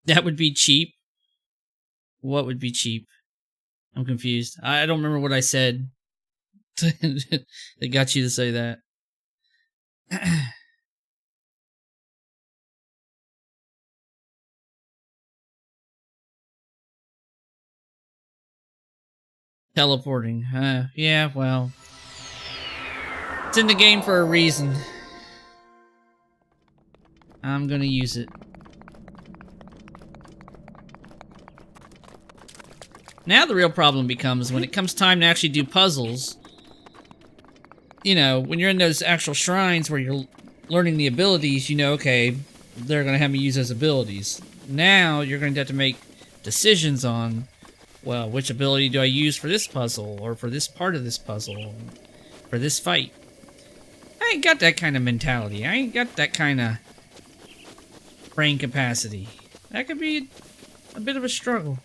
That would be cheap. What would be cheap? I'm confused. I don't remember what I said that got you to say that. Teleporting. Yeah, well. It's in the game for a reason. I'm gonna use it. Now the real problem becomes when it comes time to actually do puzzles. You know, when you're in those actual shrines where you're learning the abilities, you know, okay, they're gonna have me use those abilities. Now you're going to have to make decisions on, well, which ability do I use for this puzzle, or for this part of this puzzle, for this fight. I ain't got that kind of mentality. I ain't got that kind of brain capacity. That could be a bit of a struggle.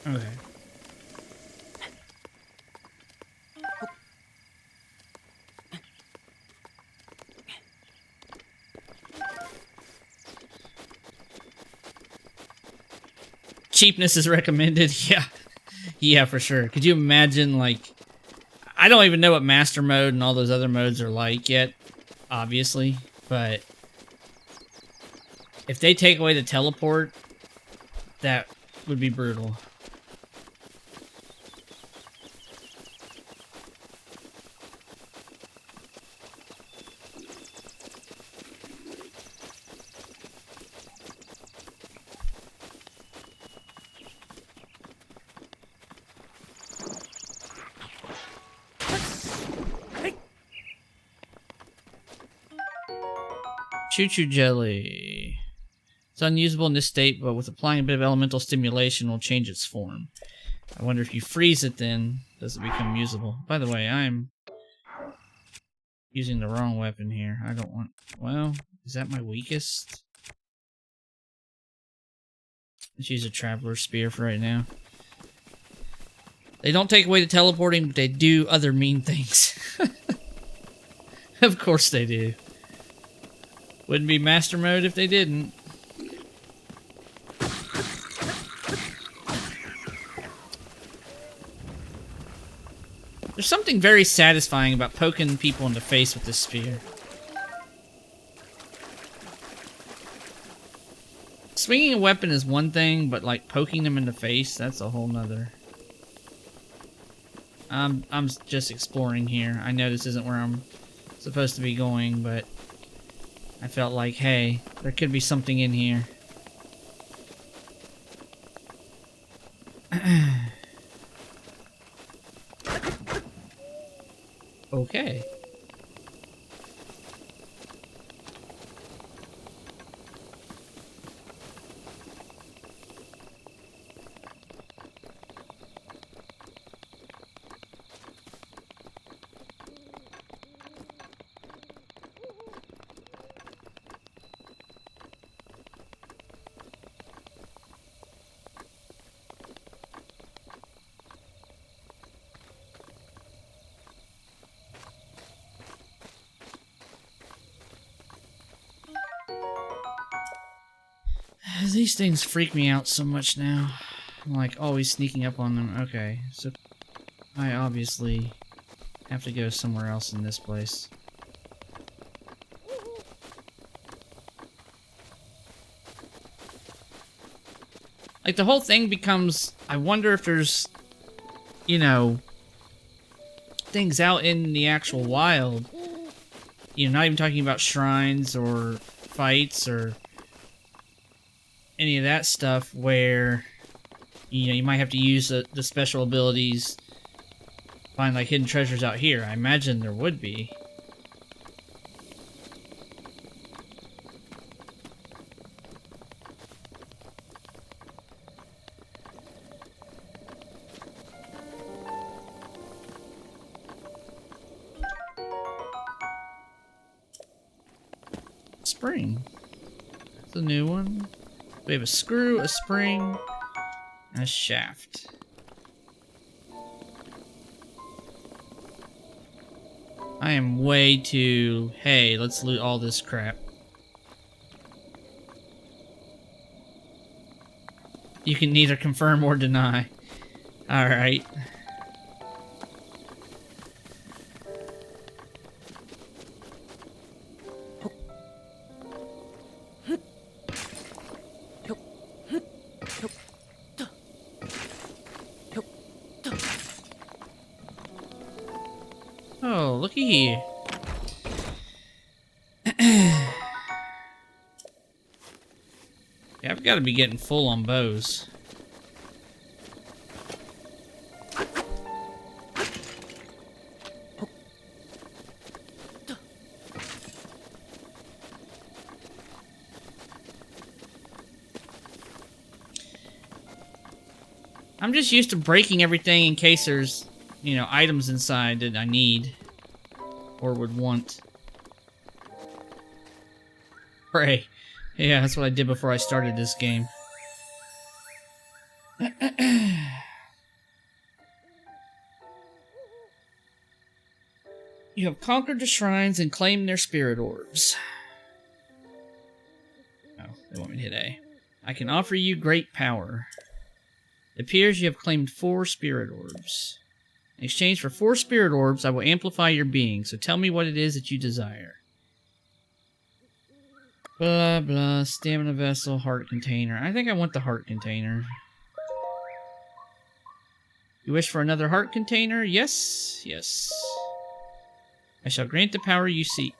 Okay. Cheapness is recommended. Yeah. Yeah, for sure. Could you imagine, like, I don't even know what master mode and all those other modes are like yet, obviously, but if they take away the teleport, that would be brutal. Choo-choo jelly. It's unusable in this state, but with applying a bit of elemental stimulation will change its form. I wonder if you freeze it then, does it become usable? By the way, I'm using the wrong weapon here. I don't want... Well, is that my weakest? Let's use a Traveler's Spear for right now. They don't take away the teleporting, but they do other mean things. Of course they do. Wouldn't be master mode if they didn't. There's something very satisfying about poking people in the face with this spear. Swinging a weapon is one thing, but like poking them in the face, that's a whole nother. I'm just exploring here. I know this isn't where I'm supposed to be going, but I felt like, hey, there could be something in here. Okay. These things freak me out so much now. I'm like always sneaking up on them. Okay, so I obviously have to go somewhere else in this place. Like the whole thing becomes, I wonder if there's, you know, things out in the actual wild. You know, not even talking about shrines or fights or any of that stuff where, you know, you might have to use the special abilities, find like hidden treasures out here. I imagine there would be. Spring. That's a new one. We have a screw, a spring, and a shaft. I am way too... Hey, let's loot all this crap. You can neither confirm or deny. Alright. Oh, looky here. Yeah, I've got to be getting full on bows. I'm just used to breaking everything in case there's, you know, items inside that I need or would want. Pray. Yeah, that's what I did before I started this game. You have conquered the shrines and claimed their spirit orbs. Oh, they want me to hit A. I can offer you great power. It appears you have claimed 4 spirit orbs. In exchange for 4 spirit orbs, I will amplify your being, so tell me what it is that you desire. Blah, blah, stamina vessel, heart container. I think I want the heart container. You wish for another heart container? Yes, yes. I shall grant the power you seek.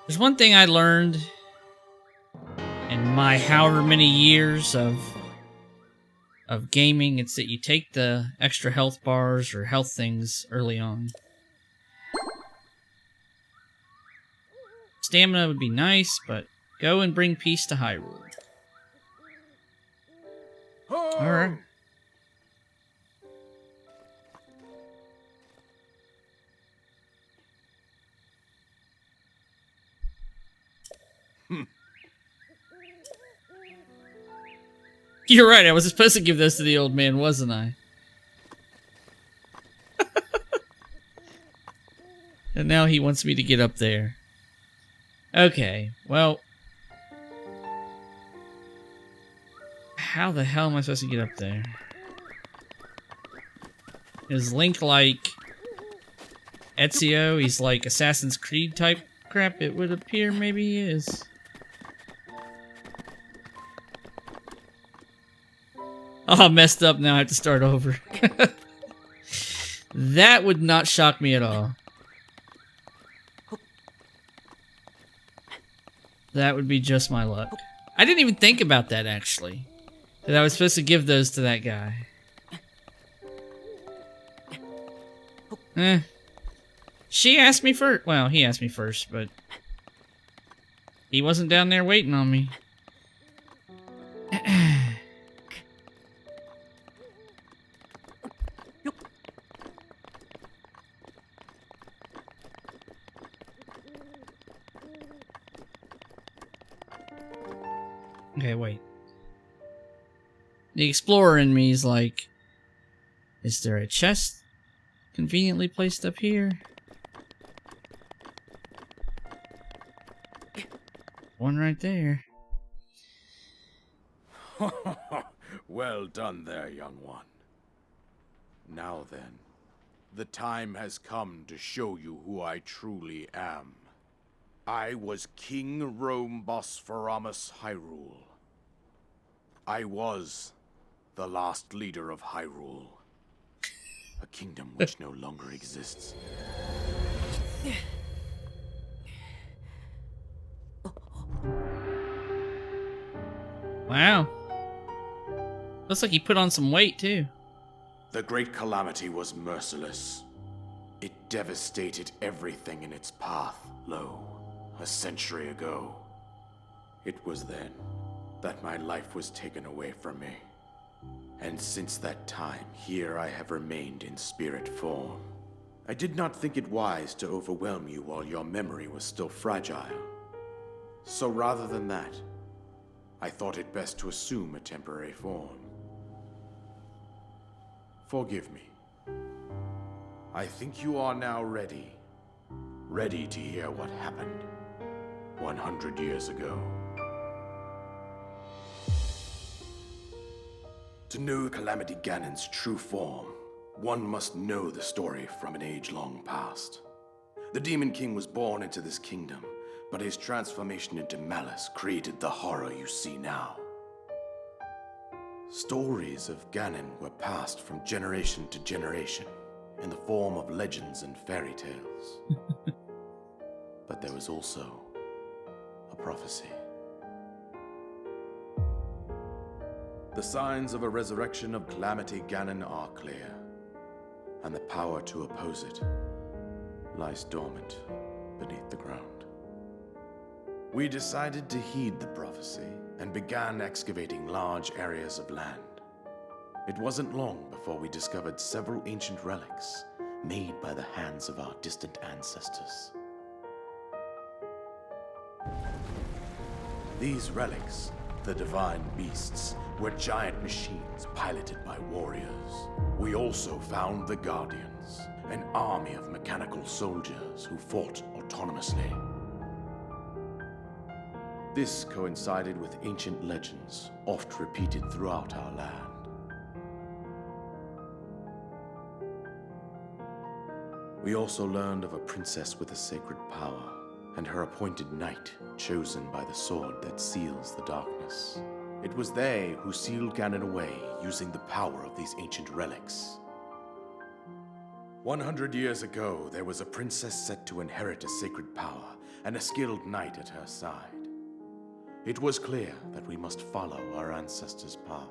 There's one thing I learned in my however many years of gaming. It's that you take the extra health bars or health things early on. Stamina would be nice, but go and bring peace to Hyrule. Alright. You're right, I was supposed to give those to the old man, wasn't I? And now he wants me to get up there. Okay, well... How the hell am I supposed to get up there? Is Link like Ezio? He's like Assassin's Creed type crap? It would appear maybe he is. Oh, messed up now. I have to start over. That would not shock me at all. That would be just my luck. I didn't even think about that, actually. That I was supposed to give those to that guy. She asked me first. Well, he asked me first, but... he wasn't down there waiting on me. Okay, wait. The explorer in me is like, is there a chest conveniently placed up here? One right there. Well done there, young one. Now then, the time has come to show you who I truly am. I was King Rome Bosphoramus Hyrule. I was the last leader of Hyrule, a kingdom which no longer exists. Wow. Looks like he put on some weight, too. The Great Calamity was merciless. It devastated everything in its path, lo, a century ago. It was then that my life was taken away from me. And since that time, here I have remained in spirit form. I did not think it wise to overwhelm you while your memory was still fragile. So rather than that, I thought it best to assume a temporary form. Forgive me. I think you are now ready. Ready to hear what happened 100 years ago. To know Calamity Ganon's true form, one must know the story from an age-long past. The Demon King was born into this kingdom, but his transformation into malice created the horror you see now. Stories of Ganon were passed from generation to generation in the form of legends and fairy tales. But there was also a prophecy. The signs of a resurrection of Calamity Ganon are clear, and the power to oppose it lies dormant beneath the ground. We decided to heed the prophecy and began excavating large areas of land. It wasn't long before we discovered several ancient relics made by the hands of our distant ancestors. These relics, the divine beasts, were giant machines piloted by warriors. We also found the Guardians, an army of mechanical soldiers who fought autonomously. This coincided with ancient legends, oft repeated throughout our land. We also learned of a princess with a sacred power, and her appointed knight, chosen by the sword that seals the darkness. It was they who sealed Ganon away using the power of these ancient relics. 100 years ago, there was a princess set to inherit a sacred power and a skilled knight at her side. It was clear that we must follow our ancestors' path.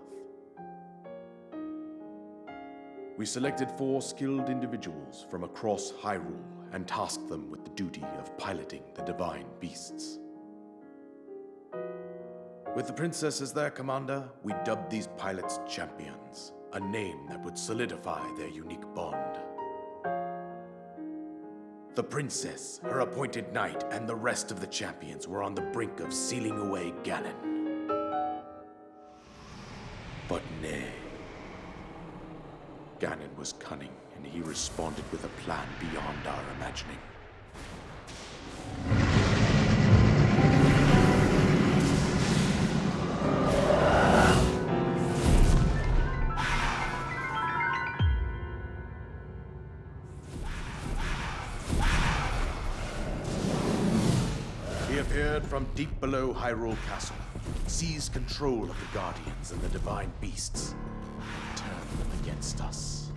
We selected 4 skilled individuals from across Hyrule and tasked them with the duty of piloting the divine beasts. With the princess as their commander, we dubbed these pilots champions, a name that would solidify their unique bond. The princess, her appointed knight, and the rest of the champions were on the brink of sealing away Ganon. But nay. Ganon was cunning, and he responded with a plan beyond our imagining. He appeared from deep below Hyrule Castle, seized control of the Guardians and the divine beasts, and turned them against us.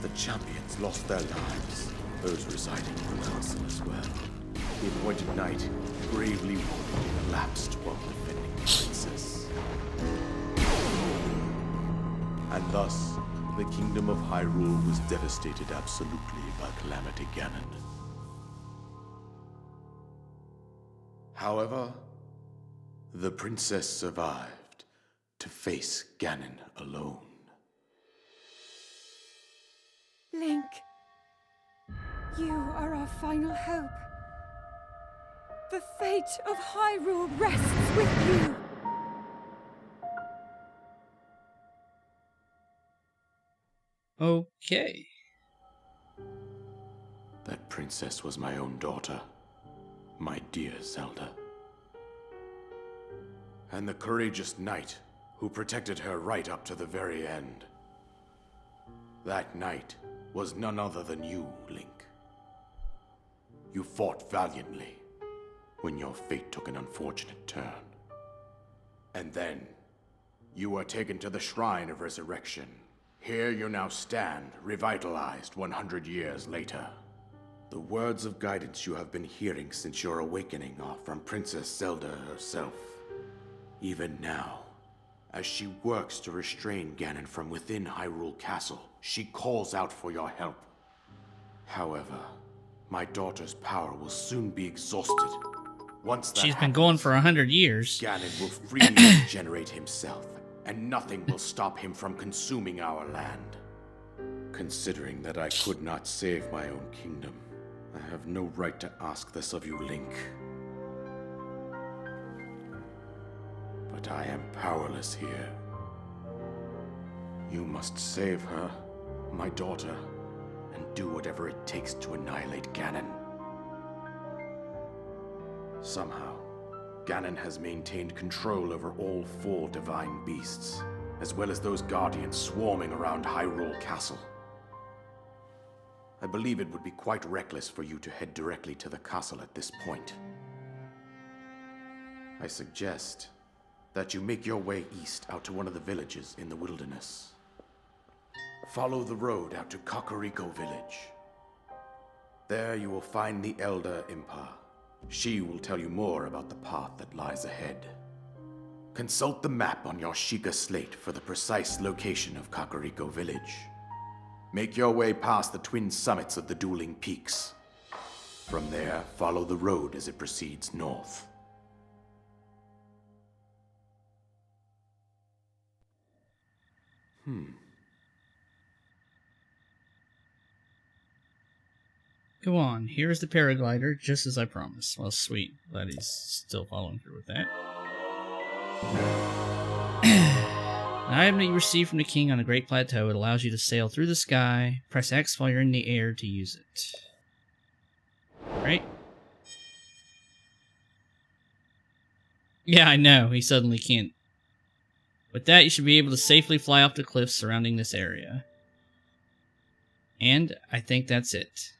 The champions lost their lives, those residing in the castle as well. The appointed knight, bravely wounded, collapsed while defending the princess. And thus, the kingdom of Hyrule was devastated absolutely by Calamity Ganon. However, the princess survived to face Ganon alone. Link, you are our final hope. The fate of Hyrule rests with you. Okay. That princess was my own daughter, my dear Zelda. And the courageous knight who protected her right up to the very end. That knight was none other than you, Link. You fought valiantly when your fate took an unfortunate turn. And then, you were taken to the Shrine of Resurrection. Here you now stand, revitalized 100 years later. The words of guidance you have been hearing since your awakening are from Princess Zelda herself. Even now, as she works to restrain Ganon from within Hyrule Castle, she calls out for your help. However, my daughter's power will soon be exhausted. Once that She's been going for 100 years. Ganon will freely regenerate himself, and nothing will stop him from consuming our land. Considering that I could not save my own kingdom, I have no right to ask this of you, Link. But I am powerless here. You must save her, my daughter, and do whatever it takes to annihilate Ganon. Somehow, Ganon has maintained control over all 4 divine beasts, as well as those guardians swarming around Hyrule Castle. I believe it would be quite reckless for you to head directly to the castle at this point. I suggest that you make your way east out to one of the villages in the wilderness. Follow the road out to Kakariko Village. There you will find the Elder Impa. She will tell you more about the path that lies ahead. Consult the map on your Sheikah slate for the precise location of Kakariko Village. Make your way past the twin summits of the dueling peaks. From there, follow the road as it proceeds north. Go on, here's the paraglider, just as I promised. Well, sweet. Glad he's still following through with that. An item that you receive from the king on a great plateau. It allows you to sail through the sky. Press X while you're in the air to use it. Right? Yeah, I know. He suddenly can't. With that, you should be able to safely fly off the cliffs surrounding this area. And I think that's it.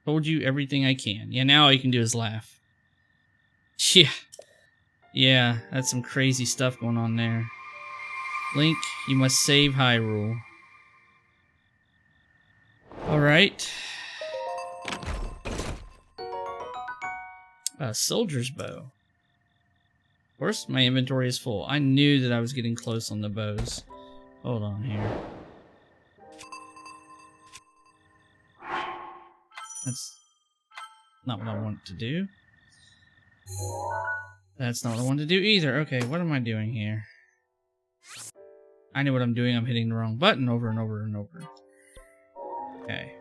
Told you everything I can. Yeah, now all you can do is laugh. Yeah. Yeah, that's some crazy stuff going on there. Link, you must save Hyrule. Alright. A soldier's bow. Of course, my inventory is full. I knew that I was getting close on the bows. Hold on here. That's not what I want to do. That's not what I want to do either. Okay, what am I doing here? I know what I'm doing. I'm hitting the wrong button over and over and over. Okay.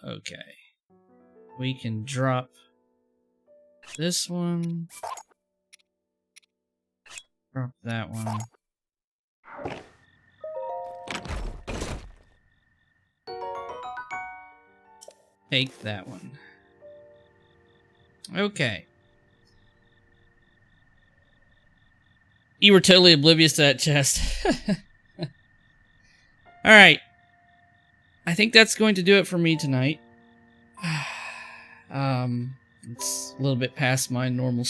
Okay. We can drop this one. Drop that one. Take that one. Okay. You were totally oblivious to that chest. Alright. I think that's going to do it for me tonight. It's a little bit past my normal